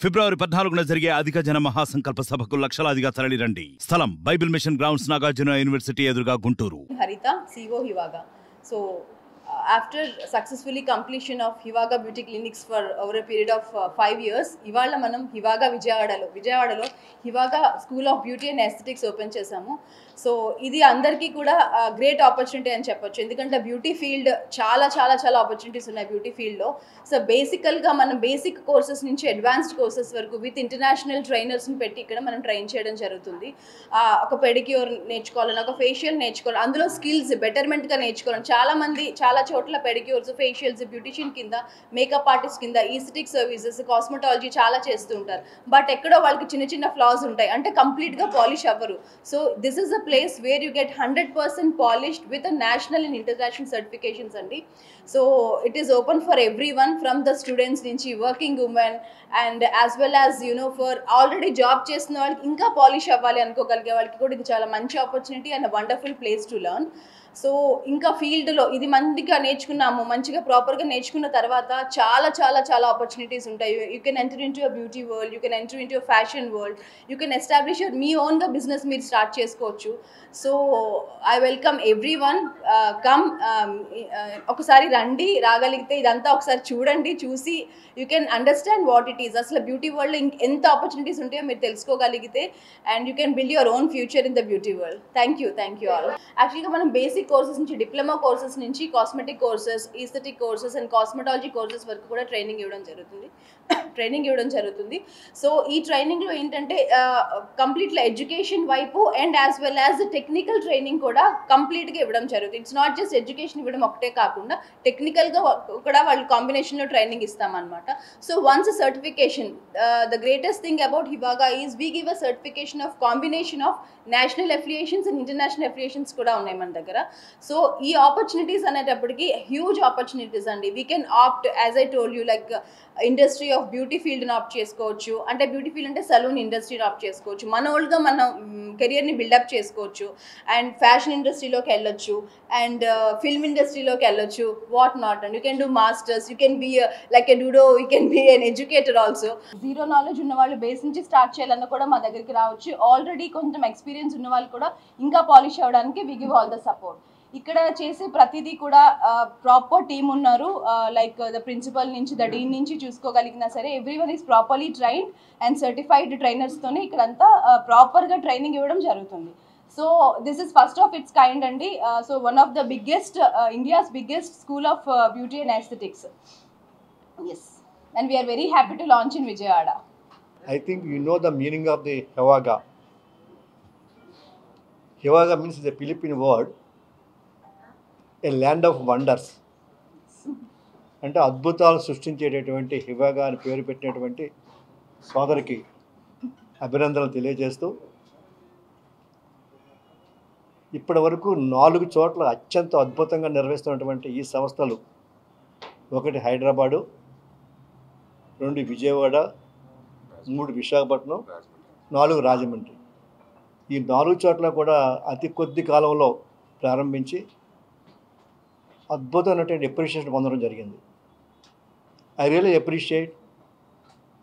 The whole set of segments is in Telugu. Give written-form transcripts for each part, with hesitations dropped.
ఫిబ్రవరి 14న జరిగే అధిక జన మహాసంకల్ప సభకు లక్షలాదిగా తరలిరండి. స్థలం Bible mission grounds, Nagarjuna university ఎదురుగా, గుంటూరు. హరిత, CEO Hivaga. So after successfully completion of Hivaga beauty clinics for over a period of 5 years, ఇవాళ మనం Hivaga విజయవాడలో Hivaga school of beauty and aesthetics open చేసాము. సో ఇది అందరికీ కూడా గ్రేట్ ఆపర్చునిటీ అని చెప్పొచ్చు, ఎందుకంటే బ్యూటీ ఫీల్డ్ చాలా చాలా చాలా ఆపర్చునిటీస్ ఉన్నాయి బ్యూటీ ఫీల్డ్లో. సో బేసికల్గా మనం బేసిక్ కోర్సెస్ నుంచి అడ్వాన్స్డ్ కోర్సెస్ వరకు విత్ ఇంటర్నేషనల్ ట్రైనర్స్ని పెట్టి ఇక్కడ మనం ట్రైన్ చేయడం జరుగుతుంది. ఒక పెడిక్యూర్ నేర్చుకోవాలని, ఒక ఫేషియల్ నేర్చుకోవాలి, అందులో స్కిల్స్ బెటర్మెంట్గా నేర్చుకోవాలని చాలామంది చాలా చోట్ల పెడిక్యూర్స్, ఫేషియల్స్, బ్యూటిషియన్ కింద, మేకప్ ఆర్టిస్ట్ కింద, ఈస్థెటిక్ సర్వీసెస్, కాస్మెటాలజీ చాలా చేస్తూ ఉంటారు. బట్ ఎక్కడో వాళ్ళకి చిన్న చిన్న ఫ్లాస్ ఉంటాయి, అంటే కంప్లీట్గా పాలిష్ అవ్వరు. So this is the place where you get 100% polished with national and international certifications అండి. So it is open for every one, from the students నుంచి working women and as well as for already job చేస్తున్న వాళ్ళకి, ఇంకా పాలిష్ అవ్వాలి అనుకోగలిగే వాళ్ళకి కూడా ఇది చాలా మంచి opportunity and wonderful place to learn. So ఇంకా ఫీల్డ్లో ఇది మంచిగా నేర్చుకున్నాము, మంచిగా ప్రాపర్గా నేర్చుకున్న తర్వాత చాలా చాలా చాలా ఆపర్చునిటీస్ ఉంటాయి. You can enter into your beauty world, you can enter into your fashion world, you can establish your మీ ఓన్గా బిజినెస్ మీరు స్టార్ట్ చేసుకోవచ్చు. So I welcome every one, come, ఒకసారి రండి, రాగలిగితే ఇదంతా ఒకసారి చూడండి, చూసి you can understand what it is. అసలు బ్యూటీ వరల్డ్లో ఎంత ఆపర్చునిటీస్ ఉంటాయో మీరు తెలుసుకోగలిగితే, and you can build your own future in the beauty world. Thank you all. యాక్చువల్గా మనం బేసిక్ కోర్సెస్ నుంచి, డిప్లొమా కోర్సెస్ నుంచి cosmetic courses, aesthetic courses and cosmetology courses వరకు కూడా ట్రైనింగ్ ఇవ్వడం జరుగుతుంది. సో ఈ ట్రైనింగ్లో ఏంటంటే కంప్లీట్గా ఎడ్యుకేషన్ వైపు and as well as technical training కూడా కంప్లీట్గా ఇవ్వడం జరుగుతుంది. ఇట్స్ నాట్ జస్ట్ ఎడ్యుకేషన్ ఇవ్వడం ఒకటే కాకుండా టెక్నికల్గా కూడా వాళ్ళు కాంబినేషన్లో ట్రైనింగ్ ఇస్తామన్నమాట. So once certification, the greatest thing about Hivaga is we give a certification of combination of national affiliations and international affiliations కూడా ఉన్నాయి మన దగ్గర. సో ఈ ఆపర్చునిటీస్ అనేటప్పటికి హ్యూజ్ ఆపర్చునిటీస్ అండి. We can opt, as I told you, like industry of beauty ఫీల్డ్ని ఆప్ట్ చేసుకోవచ్చు, అంటే బ్యూటీ ఫీల్డ్ అంటే సలూన్ ఇండస్ట్రీని ఆప్ట్ చేసుకోవచ్చు, మన ఓల్డ్గా మనం కెరియర్ని బిల్డప్ చేసుకోవచ్చు, అండ్ ఫ్యాషన్ ఇండస్ట్రీలోకి వెళ్ళొచ్చు, అండ్ ఫిల్మ్ ఇండస్ట్రీలోకి వెళ్ళొచ్చు, what not. And you can do masters, you can be like a tutor, you can be an educator also. Zero knowledge ఉన్న వాళ్ళు బేస్ నుంచి స్టార్ట్ చేయాలన్నా కూడా మా దగ్గరికి రావచ్చు. ఆల్రెడీ కొంచెం ఎక్స్పీరియన్స్ ఉన్న వాళ్ళు కూడా ఇంకా పాలిష్ అవ్వడానికి we give all the support. ఇక్కడ చేసే ప్రతిదీ కూడా ప్రాపర్ టీమ్ ఉన్నారు, లైక్ ద ప్రిన్సిపల్ నుంచి, ద డీన్ నుంచి చూసుకోగలిగినా సరే, every one is properly trained and certified ట్రైనర్స్తోనే ఇక్కడంతా ప్రాపర్గా ట్రైనింగ్ ఇవ్వడం జరుగుతుంది. So this is first of its kind అండి. So one of the biggest, India's biggest school of beauty and aesthetics. Yes, and we are very happy to launch in Vijayawada. I think you know the meaning of the Hivaga. Hivaga means the Philippine word, a land of wonders. అంటే అద్భుతాలు సృష్టించేటటువంటి Hivaga అని పేరు పెట్టినటువంటి సోదరికి అభినందనలు తెలియజేస్తూ, ఇప్పటి వరకు 4 చోట్ల అత్యంత అద్భుతంగా నిర్వహిస్తున్నటువంటి ఈ సంస్థలు, 1 హైదరాబాదు, 2 విజయవాడ, 3 విశాఖపట్నం, 4 రాజమండ్రి. ఈ 4 చోట్ల కూడా అతి కొద్ది కాలంలో ప్రారంభించి అద్భుతమైనటువంటి అప్రిషియేషన్ పొందడం జరిగింది. I really appreciate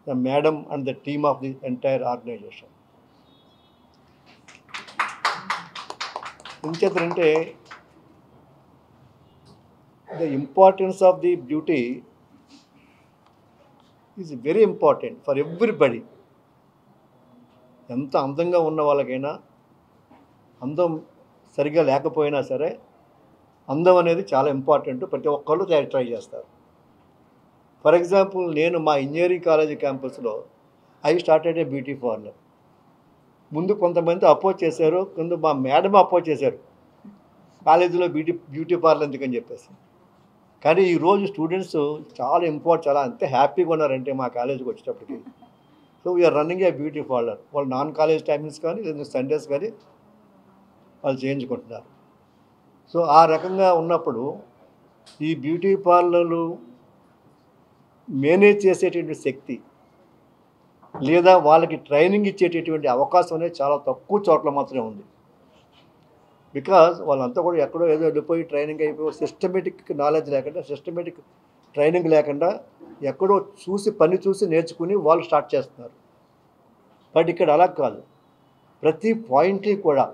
the madam and the team of the entire organisation. ఇంకేంటంటే the importance of the beauty is very important for everybody. ఎంత అందంగా ఉన్న వాళ్ళకైనా, అందం సరిగ్గా లేకపోయినా సరే, అందం అనేది చాలా ఇంపార్టెంట్. ప్రతి ఒక్కళ్ళు ట్రై చేస్తారు. ఫర్ ఎగ్జాంపుల్, నేను మా ఇంజనీరింగ్ కాలేజీ క్యాంపస్లో I started a beauty parlour. ముందు కొంతమంది అపోజ్ చేశారు, ముందు మా మేడం అపోజ్ చేశారు, కాలేజీలో బ్యూటీ పార్లర్ ఎందుకని చెప్పేసి. కానీ ఈరోజు స్టూడెంట్స్ చాలా అంతే హ్యాపీగా ఉన్నారంటే మా కాలేజీకి వచ్చేటప్పటికి. So we're running a beauty parlour. వాళ్ళు నాన్ కాలేజ్ టైమింగ్స్ కానీ, లేదా సండేస్ కానీ వాళ్ళు చేయించుకుంటున్నారు. సో ఆ రకంగా ఉన్నప్పుడు ఈ బ్యూటీ పార్లర్లు మేనేజ్ చేసేటువంటి శక్తి, లేదా వాళ్ళకి ట్రైనింగ్ ఇచ్చేటటువంటి అవకాశం అనేది చాలా తక్కువ చోట్ల మాత్రమే ఉంది. బికాజ్ వాళ్ళంతా కూడా ఎక్కడో ఏదో వెళ్ళిపోయి ట్రైనింగ్ అయిపోయి సిస్టమేటిక్ నాలెడ్జ్ లేకుండా, సిస్టమేటిక్ ట్రైనింగ్ లేకుండా ఎక్కడో పని చూసి నేర్చుకుని వాళ్ళు స్టార్ట్ చేస్తున్నారు. బట్ ఇక్కడ అలా కాదు. ప్రతి పాయింట్ని కూడా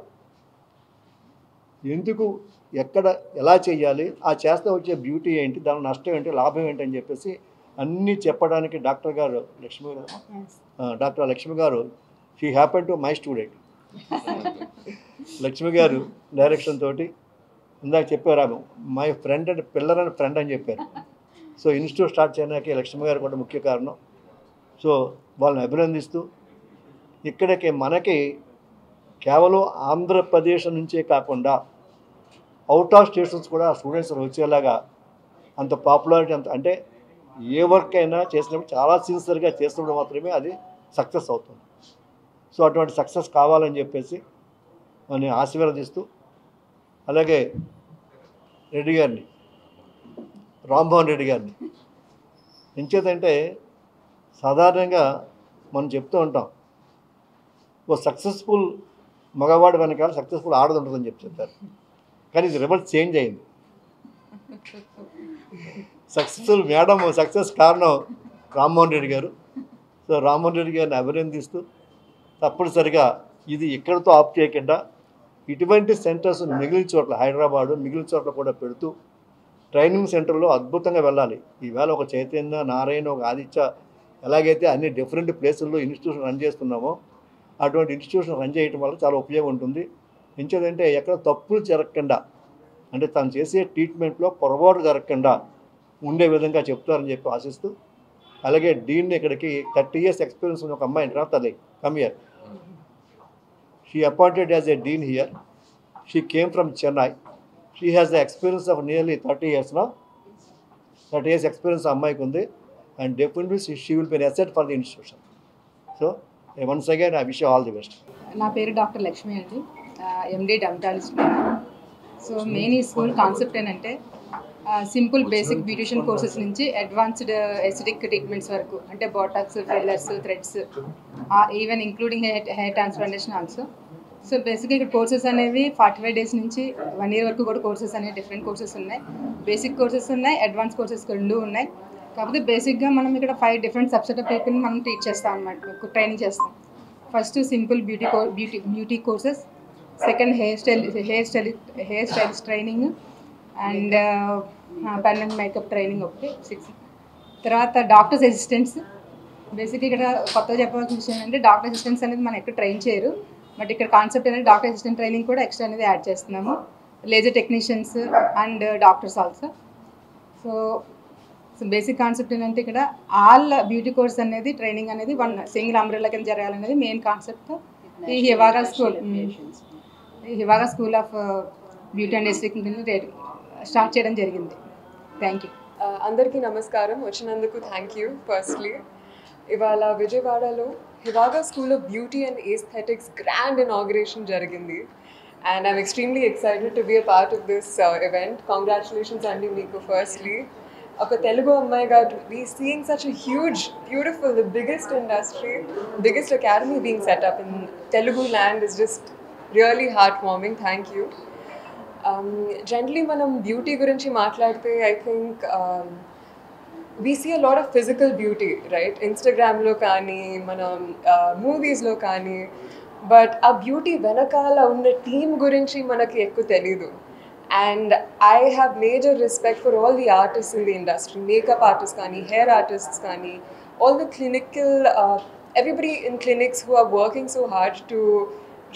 ఎందుకు, ఎక్కడ, ఎలా చేయాలి, ఆ చేస్తే వచ్చే బ్యూటీ ఏంటి, దాని నష్టం ఏంటి, లాభం ఏంటి అని చెప్పేసి అన్నీ చెప్పడానికి డాక్టర్ లక్ష్మి గారు she happen to my student. Lakshmi గారు డైరెక్షన్ తోటి ఇందాక చెప్పారు my friend and pillar and friend అని చెప్పారు. సో ఇన్స్టిట్యూట్ స్టార్ట్ చేయడానికి లక్ష్మి గారు కూడా ముఖ్య కారణం. సో వాళ్ళని అభినందిస్తూ ఇక్కడికి మనకి కేవలం ఆంధ్రప్రదేశ్ నుంచే కాకుండా అవుట్ ఆఫ్ స్టేషన్స్ కూడా స్టూడెంట్స్ వచ్చేలాగా అంత పాపులారిటీ అంటే ఏ వర్క్ అయినా చేసినప్పుడు చాలా సిన్సియర్గా చేసినప్పుడు మాత్రమే అది సక్సెస్ అవుతుంది. సో అటువంటి సక్సెస్ కావాలని చెప్పేసి నేను ఆశీర్వదిస్తూ, అలాగే రెడ్డి గారిని, రామ్మోహన్ రెడ్డి గారిని ఎంచేతంటే సాధారణంగా మనం చెప్తూ ఉంటాం ఓ సక్సెస్ఫుల్ మగవాడు వెనకాల సక్సెస్ఫుల్ ఆడది ఉంటుందని చెప్పారు. కానీ ఇది రివర్స్ చేంజ్ అయింది. సక్సెస్ఫుల్ మేడం సక్సెస్ కారణం రామ్మోహన్ రెడ్డి గారు. సో రామ్మోహన్ రెడ్డి గారిని అభినందిస్తూ తప్పనిసరిగా ఇది ఇక్కడితో ఆఫ్ చేయకుండా ఇటువంటి సెంటర్స్ మిగిలిన చోట్ల, హైదరాబాదు మిగిలిన చోట్ల కూడా పెడుతూ ట్రైనింగ్ సెంటర్లో అద్భుతంగా వెళ్ళాలి. ఈవేళ ఒక చైతన్య, నారాయణ, ఒక ఆదిత్య ఎలాగైతే అన్ని డిఫరెంట్ ప్లేసుల్లో ఇన్స్టిట్యూషన్ రన్ చేస్తున్నామో అటువంటి ఇన్స్టిట్యూషన్ రన్ చేయడం వల్ల చాలా ఉపయోగం ఉంటుంది. ఎంచేదంటే ఎక్కడ తప్పులు జరగకుండా, అంటే తను చేసే ట్రీట్మెంట్లో పొరపాటు జరగకుండా ఉండే విధంగా చెప్తారని చెప్పి ఆశిస్తూ, అలాగే డీన్ ఇక్కడికి 30 years ఎక్స్పీరియన్స్ ఉన్న ఒక అమ్మాయి రాతలే come here. She appointed as a dean here. She came from Chennai. She has the experience of nearly 30 years నా 30 years ఎక్స్పీరియన్స్ అమ్మాయికి ఉంది. And definitely she will be asset for the institution. So once again I wish you all the best. నా పేరు డాక్టర్ లక్ష్మి అండి, ఎండి డర్మటాలజిస్ట్. సో మెయిన్ ఈ స్కూల్ కాన్సెప్ట్ ఏంటంటే సింపుల్ బేసిక్ బ్యూటిషియన్ కోర్సెస్ నుంచి అడ్వాన్స్డ్ ఎస్థెటిక్ ట్రీట్మెంట్స్ వరకు, అంటే Botox, fillers, threads, even including hair transplantation also. So బేసిక్గా ఇక్కడ కోర్సెస్ అనేవి 45 days నుంచి 1 year వరకు కూడా కోర్సెస్ అనేవి డిఫరెంట్ కోర్సెస్ ఉన్నాయి. బేసిక్ కోర్సెస్ ఉన్నాయి, అడ్వాన్స్ కోర్సెస్ 2 ఉన్నాయి. కాకపోతే బేసిక్గా మనం ఇక్కడ 5 different సబ్సెట్ ఆఫ్ పీపుల్ని మనం టీచ్ చేస్తాం అన్నమాట, ట్రైనింగ్ చేస్తాం. First simple beauty courses, second hair stylist training, and permanent makeup training ఒకటి 6. తర్వాత డాక్టర్స్ అసిస్టెంట్స్. బేసిక్గా ఇక్కడ కొత్తగా చెప్పాల్సిన విషయం ఏంటంటే డాక్టర్ అసిస్టెంట్స్ అనేది మనం ఎక్కడ ట్రైన్ చేయరు, బట్ ఇక్కడ కాన్సెప్ట్ అనేది డాక్టర్ అసిస్టెంట్ ట్రైనింగ్ కూడా ఎక్స్ట్రా అనేది యాడ్ చేస్తున్నాము. Laser technicians and doctors also. So basic concept ఏంటంటే ఇక్కడ ఆల్ బ్యూటీ కోర్స్ అనేది ట్రైనింగ్ అనేది 1 single అంబ్రెల్లా కింద జరగాలనేది మెయిన్ కాన్సెప్ట్. ఈ Hivaga school of beauty and aesthetic start చేయడం జరిగింది. Thank you. అందరికీ నమస్కారం. వచ్చినందుకు థ్యాంక్ యూ. ఫస్ట్లీ ఇవాళ విజయవాడలో Hivaga school of beauty and aesthetics grand inauguration జరిగింది. And I'm extremely excited to be a part of this event. Congratulations అండి మీకు. ఫస్ట్లీ ఒక తెలుగు అమ్మాయిగా we seeing such a huge, beautiful, the biggest industry, biggest academy being set up in Telugu land is just really heartwarming. Thank you. Generally manam beauty gurinchi maatladte, I think we see a lot of physical beauty, right? Instagram lo kaani, manam movies lo kaani, but a beauty venakala unna team gurinchi manaki ekku telidu. And I have major respect for all the artists in the industry, makeup artists kani, hair artists kani, all the clinical, everybody in clinics who are working so hard to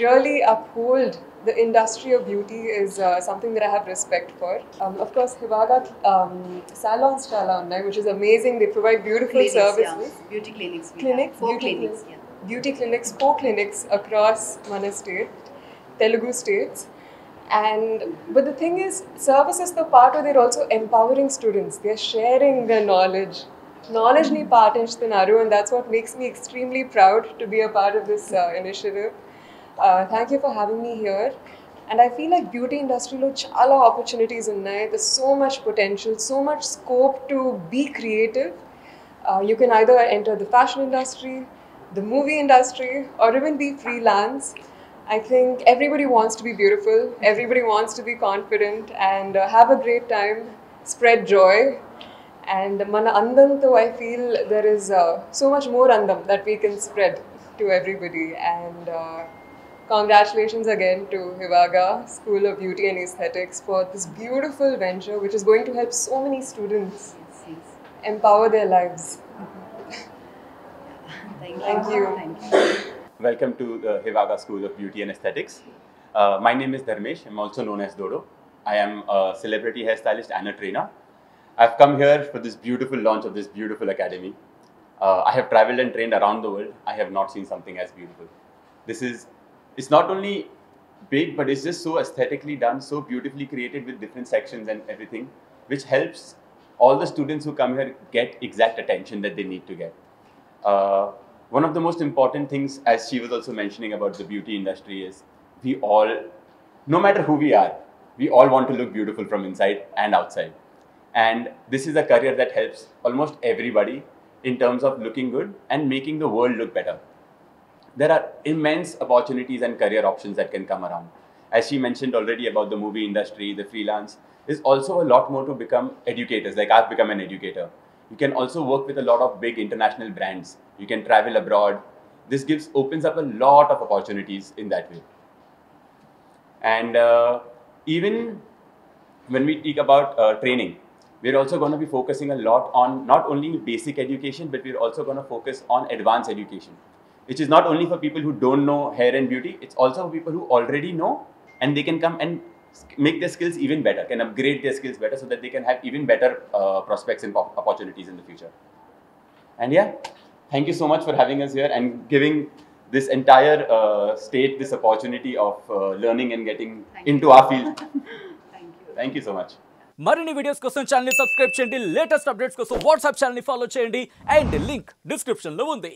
really uphold the industry of beauty is something that I have respect for. Of course, Hivaga salons chala unnai, which is amazing. They provide beautiful services. Yeah. Beauty clinics. Four clinics. Yeah. Beauty clinics, 4 clinics across Mana state, Telugu states. But the thing is, services the part where they're also empowering students. They're sharing their knowledge. Knowledge ni patinchutunnaru, and that's what makes me extremely proud to be a part of this initiative. Thank you for having me here. And I feel like beauty industry lo chala opportunities unnai. There's so much potential, so much scope to be creative. You can either enter the fashion industry, the movie industry, or even be freelance. I think everybody wants to be beautiful, everybody wants to be confident and have a great time, spread joy. And mana andamto, I feel there is so much more andam that we can spread to everybody. And congratulations again to Hivaga School of Beauty and Aesthetics for this beautiful venture, which is going to help so many students empower their lives. Thank you. Welcome to the Hivaga School of Beauty and Aesthetics. My name is Dharmesh. I'm also known as Dodo. I am a celebrity hairstylist and a trainer. I've come here for this beautiful launch of this beautiful academy. I have traveled and trained around the world. I have not seen something as beautiful. It's not only big, but it's just so aesthetically done, so beautifully created with different sections and everything, which helps all the students who come here get exact attention that they need to get. One of the most important things, as she was also mentioning about the beauty industry, is we all, no matter who we are, we all want to look beautiful from inside and outside. And this is a career that helps almost everybody in terms of looking good and making the world look better. There are immense opportunities and career options that can come around. As she mentioned already about the movie industry, the freelance, there's also a lot more to become educators, like I've become an educator. You can also work with a lot of big international brands. You can travel abroad. This opens up a lot of opportunities in that way. And even when we speak about training, we're also going to be focusing a lot on not only basic education, but we're also going to focus on advanced education, which is not only for people who don't know hair and beauty, it's also for people who already know, and they can come and make their skills even better, can upgrade their skills better so that they can have even better prospects and opportunities in the future. And yeah, thank you so much for having us here and giving this entire state this opportunity of learning and getting into our field. Thank you so much. మరిన్ని వీడియోస్ కోసం ఛానల్ ని సబ్స్క్రైబ్ చేయండి, లేటెస్ట్ అప్డేట్స్ కోసం వాట్సాప్ ఛానల్ ని ఫాలో చేయండి అండ్ లింక్ డిస్క్రిప్షన్ లో ఉంది.